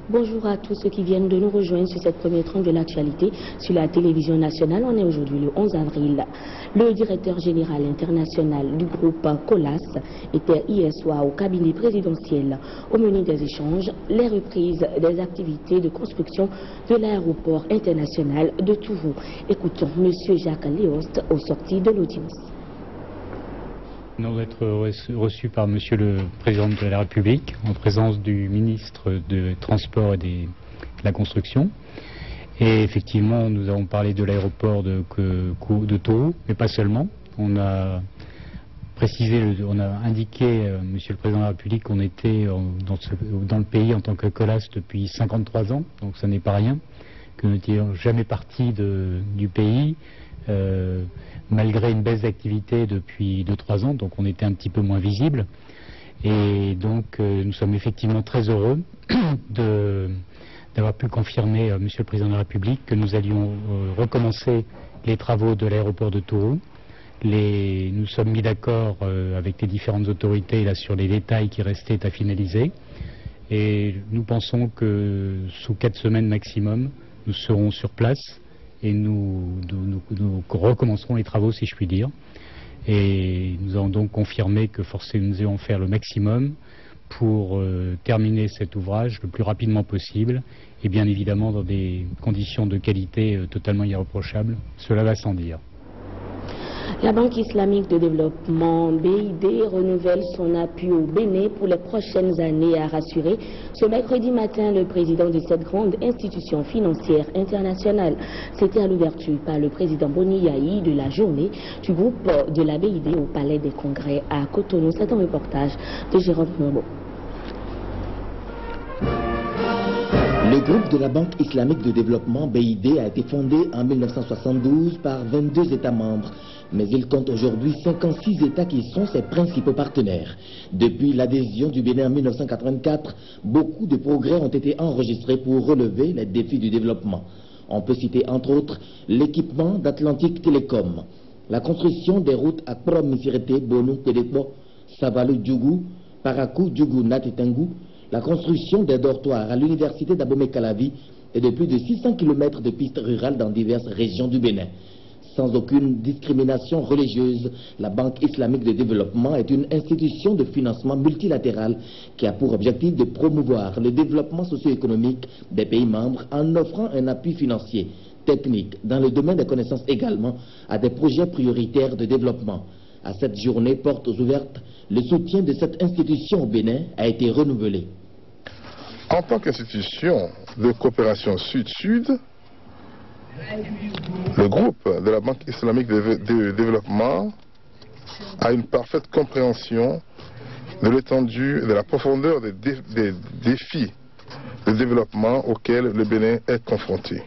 Bonjour à tous ceux qui viennent de nous rejoindre sur cette première tranche de l'actualité sur la télévision nationale. On est aujourd'hui le 11 avril. Le directeur général international du groupe Colas était hier soir au cabinet présidentiel. Au menu des échanges, les reprises des activités de construction de l'aéroport international de Tourou. Écoutons M. Jacques Léost au sorti de l'audience. Nous allons être reçus par Monsieur le Président de la République en présence du ministre des Transports et de la Construction. Et effectivement, nous avons parlé de l'aéroport de Tourou, mais pas seulement. On a précisé, on a indiqué, Monsieur le Président de la République, qu'on était dans le pays en tant que Colas depuis 53 ans, donc ça n'est pas rien, que nous n'étions jamais partis du pays. Malgré une baisse d'activité depuis 2-3 ans, donc on était un petit peu moins visible. Et donc nous sommes effectivement très heureux d'avoir pu confirmer, Monsieur le Président de la République, que nous allions recommencer les travaux de l'aéroport de Tourou. Nous sommes mis d'accord avec les différentes autorités là, sur les détails qui restaient à finaliser. Et nous pensons que sous 4 semaines maximum, nous serons sur place. Et nous recommencerons les travaux, si je puis dire. Et nous avons donc confirmé que nous allons faire le maximum pour terminer cet ouvrage le plus rapidement possible, et bien évidemment dans des conditions de qualité totalement irréprochables. Cela va sans dire. La Banque islamique de développement BID renouvelle son appui au Bénin pour les prochaines années, a rassuré ce mercredi matin le président de cette grande institution financière internationale. C'était à l'ouverture par le président Boni Yahi de la journée du groupe de la BID au Palais des Congrès à Cotonou. C'est un reportage de Jérôme Mombo. Le groupe de la Banque islamique de développement BID a été fondé en 1972 par 22 États membres. Mais il compte aujourd'hui 56 États qui sont ses principaux partenaires. Depuis l'adhésion du Bénin en 1984, beaucoup de progrès ont été enregistrés pour relever les défis du développement. On peut citer entre autres l'équipement d'Atlantique Télécom, la construction des routes à Prom-Misirete, Bonou, Pédépo, Savalu, Djougou, Parakou, Djougou, Nat et Tengou, la construction des dortoirs à l'université d'Abomey-Calavi et de plus de 600 km de pistes rurales dans diverses régions du Bénin. Sans aucune discrimination religieuse, la Banque islamique de développement est une institution de financement multilatéral qui a pour objectif de promouvoir le développement socio-économique des pays membres en offrant un appui financier, technique, dans le domaine des connaissances également, à des projets prioritaires de développement. À cette journée portes ouvertes, le soutien de cette institution au Bénin a été renouvelé. En tant qu'institution de coopération sud-sud, le groupe de la Banque islamique de développement a une parfaite compréhension de l'étendue et de la profondeur des défis de développement auxquels le Bénin est confronté.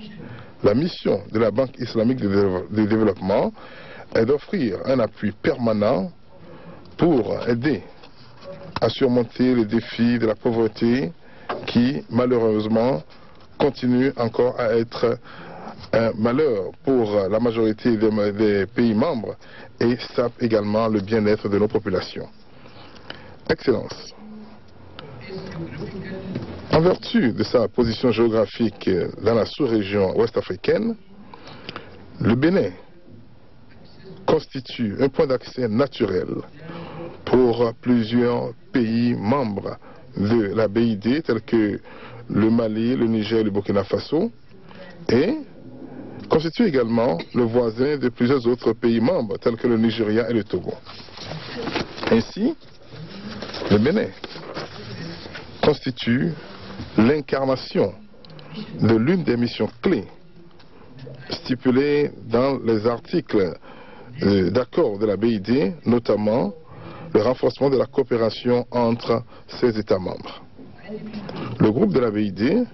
La mission de la Banque islamique de développement est d'offrir un appui permanent pour aider à surmonter les défis de la pauvreté qui, malheureusement, continuent encore à être un malheur pour la majorité des pays membres et sape également le bien-être de nos populations. Excellences, en vertu de sa position géographique dans la sous-région ouest-africaine, le Bénin constitue un point d'accès naturel pour plusieurs pays membres de la BID tels que le Mali, le Niger et le Burkina Faso, et constitue également le voisin de plusieurs autres pays membres tels que le Nigeria et le Togo. Ainsi, le Bénin constitue l'incarnation de l'une des missions clés stipulées dans les articles d'accord de la BID, notamment le renforcement de la coopération entre ses États membres. Le groupe de la BID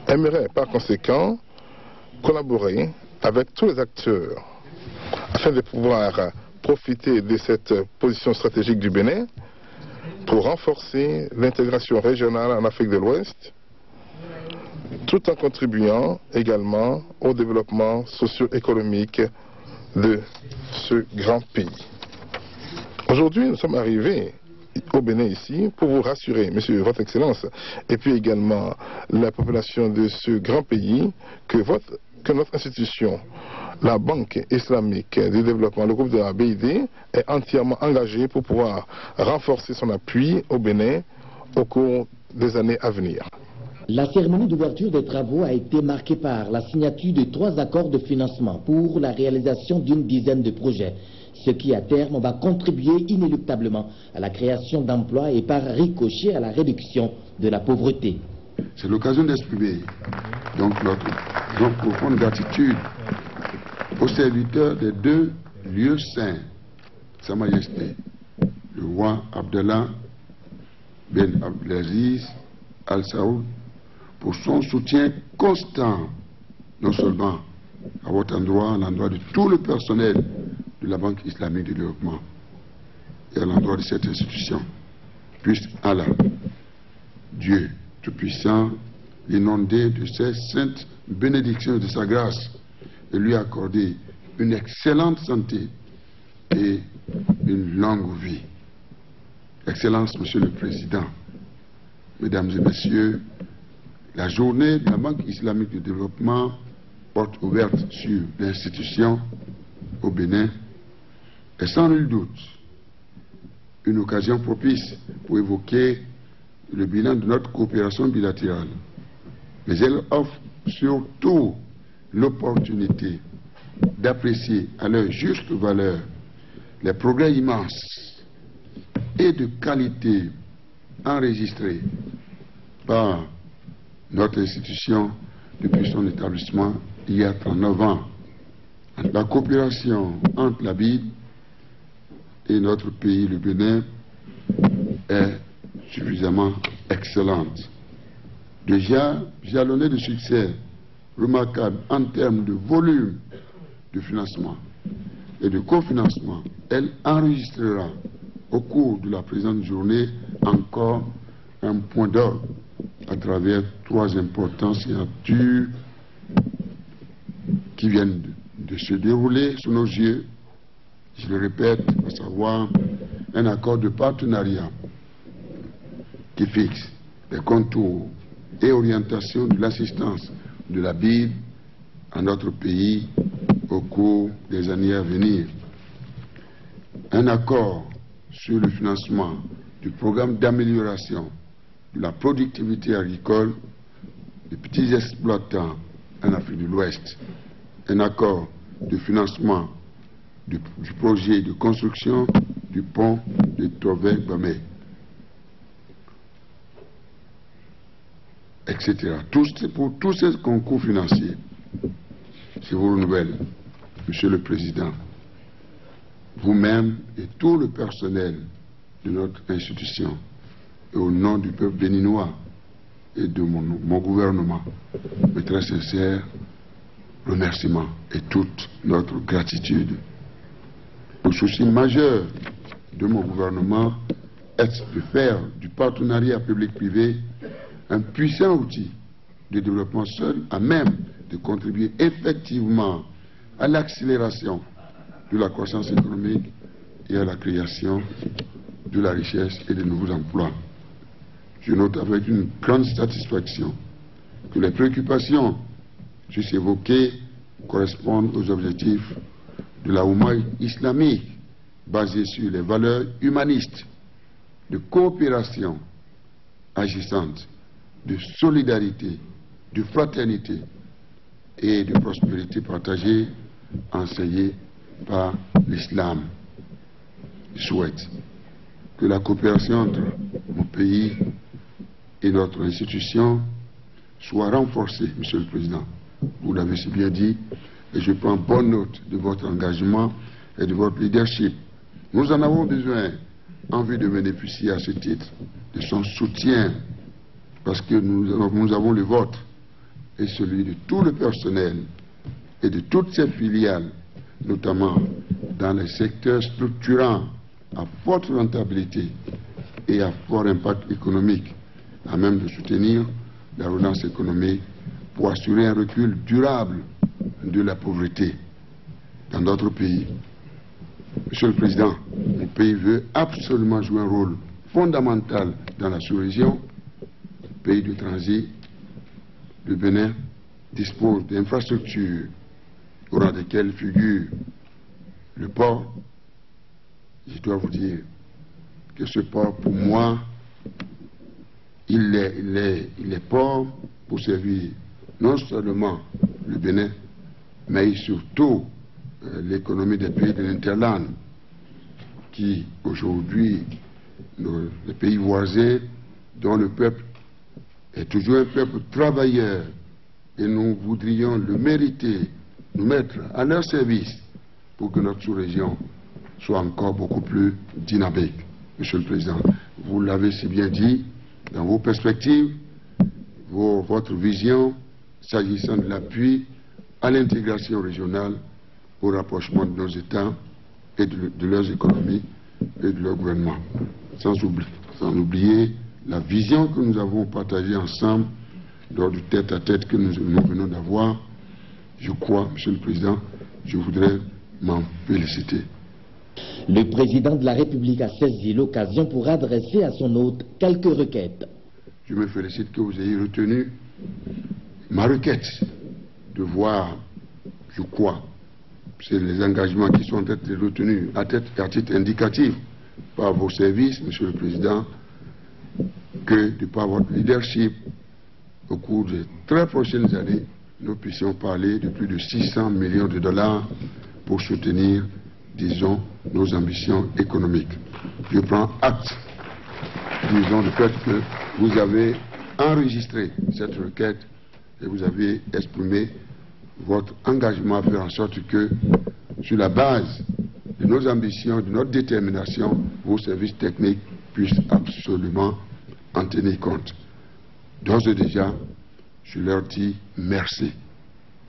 aimerait par conséquent collaborer avec tous les acteurs afin de pouvoir profiter de cette position stratégique du Bénin pour renforcer l'intégration régionale en Afrique de l'Ouest, tout en contribuant également au développement socio-économique de ce grand pays. Aujourd'hui, nous sommes arrivés au Bénin ici pour vous rassurer, monsieur, votre excellence, et puis également la population de ce grand pays, que notre institution, la Banque islamique du développement, le groupe de la BID, est entièrement engagé pour pouvoir renforcer son appui au Bénin au cours des années à venir. La cérémonie d'ouverture des travaux a été marquée par la signature de 3 accords de financement pour la réalisation d'une dizaine de projets, ce qui à terme va contribuer inéluctablement à la création d'emplois et par ricochet à la réduction de la pauvreté. C'est l'occasion d'exprimer donc notre profonde gratitude aux serviteurs des 2 lieux saints, Sa Majesté, le roi Abdallah Ben Abdelaziz Al Saoud, pour son soutien constant, non seulement à votre endroit, à l'endroit de tout le personnel de la Banque islamique de développement et à l'endroit de cette institution. Puisse Allah, Dieu Tout-Puissant, l'inonder de ses saintes bénédictions et de sa grâce et lui accorder une excellente santé et une longue vie. Excellence, Monsieur le Président, Mesdames et Messieurs, la journée de la Banque islamique de développement, porte ouverte sur l'institution au Bénin, est sans nul doute une occasion propice pour évoquer le bilan de notre coopération bilatérale. Mais elle offre surtout l'opportunité d'apprécier à leur juste valeur les progrès immenses et de qualité enregistrés par notre institution depuis son établissement il y a 39 ans. La coopération entre la BID et notre pays, le Bénin, est suffisamment excellente. Déjà jalonnée de succès remarquables en termes de volume de financement et de cofinancement, elle enregistrera au cours de la présente journée encore un point d'ordre à travers 3 importantes signatures qui viennent de se dérouler sous nos yeux. Je le répète, à savoir un accord de partenariat qui fixe les contours et orientations de l'assistance de la BID à notre pays au cours des années à venir. Un accord sur le financement du programme d'amélioration de la productivité agricole des petits exploitants en Afrique de l'Ouest. Un accord de financement du projet de construction du pont de Tové-Bamé, etc. Pour tous ces concours financiers, je vous renouvelle, Monsieur le Président, vous-même et tout le personnel de notre institution, et au nom du peuple béninois et de mon gouvernement, mes très sincères remerciements et toute notre gratitude. Le souci majeur de mon gouvernement est de faire du partenariat public-privé un puissant outil de développement seul à même de contribuer effectivement à l'accélération de la croissance économique et à la création de la richesse et de nouveaux emplois. Je note avec une grande satisfaction que les préoccupations juste évoquées correspondent aux objectifs de la Oumma islamique basée sur les valeurs humanistes de coopération agissante, de solidarité, de fraternité et de prospérité partagée enseignées par l'islam. Je souhaite que la coopération entre mon pays et notre institution soit renforcée, Monsieur le Président. Vous l'avez si bien dit, et je prends bonne note de votre engagement et de votre leadership. Nous en avons besoin en vue de bénéficier à ce titre de son soutien, parce que nous avons le vôtre et celui de tout le personnel et de toutes ces filiales, notamment dans les secteurs structurants à forte rentabilité et à fort impact économique, à même de soutenir la relance économique pour assurer un recul durable de la pauvreté dans notre pays. Monsieur le Président, mon pays veut absolument jouer un rôle fondamentale dans la sous-région, pays de transit, le Bénin dispose d'infrastructures au rang desquelles figure le port. Je dois vous dire que ce port, pour moi, il est port pour servir non seulement le Bénin, mais surtout l'économie des pays de l'Interland, qui aujourd'hui, les pays voisins, dont le peuple est toujours un peuple travailleur, et nous voudrions le mériter, nous mettre à leur service pour que notre sous-région soit encore beaucoup plus dynamique. Monsieur le Président, vous l'avez si bien dit, dans vos perspectives, votre vision s'agissant de l'appui à l'intégration régionale, au rapprochement de nos États et de leurs économies et de leur gouvernement. Sans oublier la vision que nous avons partagée ensemble lors du tête-à-tête que nous venons d'avoir. Je crois, Monsieur le Président, je voudrais m'en féliciter. Le président de la République a saisi l'occasion pour adresser à son hôte quelques requêtes. Je me félicite que vous ayez retenu ma requête de voir, je crois, c'est les engagements qui sont retenus à titre indicatif par vos services, Monsieur le Président, que de par votre leadership, au cours des très prochaines années, nous puissions parler de plus de 600 millions de dollars pour soutenir, disons, nos ambitions économiques. Je prends acte, disons, du fait que vous avez enregistré cette requête et vous avez exprimé votre engagement à faire en sorte que, sur la base de nos ambitions, de notre détermination, vos services techniques puissent absolument en tenir compte. D'ores et déjà, je leur dis merci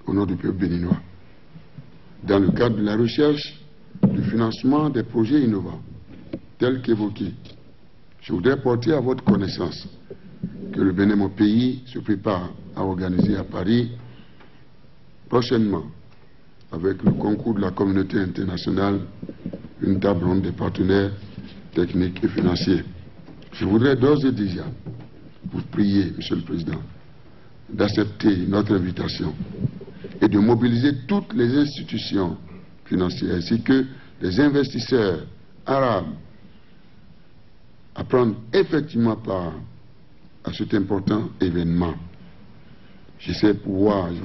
au nom du peuple béninois. Dans le cadre de la recherche, du financement des projets innovants, tels qu'évoqués, je voudrais porter à votre connaissance que le Bénin, mon pays, se prépare à organiser à Paris prochainement, avec le concours de la communauté internationale, une table ronde des partenaires techniques et financiers. Je voudrais d'ores et déjà vous prier, Monsieur le Président, d'accepter notre invitation et de mobiliser toutes les institutions financières ainsi que les investisseurs arabes à prendre effectivement part à cet important événement. Je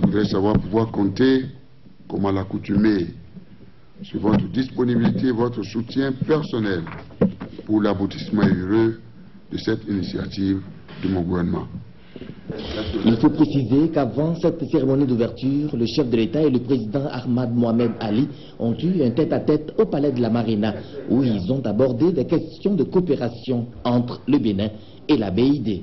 voudrais savoir pouvoir compter, comme à l'accoutumée, sur votre disponibilité et votre soutien personnel pour l'aboutissement heureux de cette initiative de mon gouvernement. Il faut préciser qu'avant cette cérémonie d'ouverture, le chef de l'État et le président Ahmad Mohamed Ali ont eu un tête-à-tête au palais de la Marina, où ils ont abordé des questions de coopération entre le Bénin et la BID.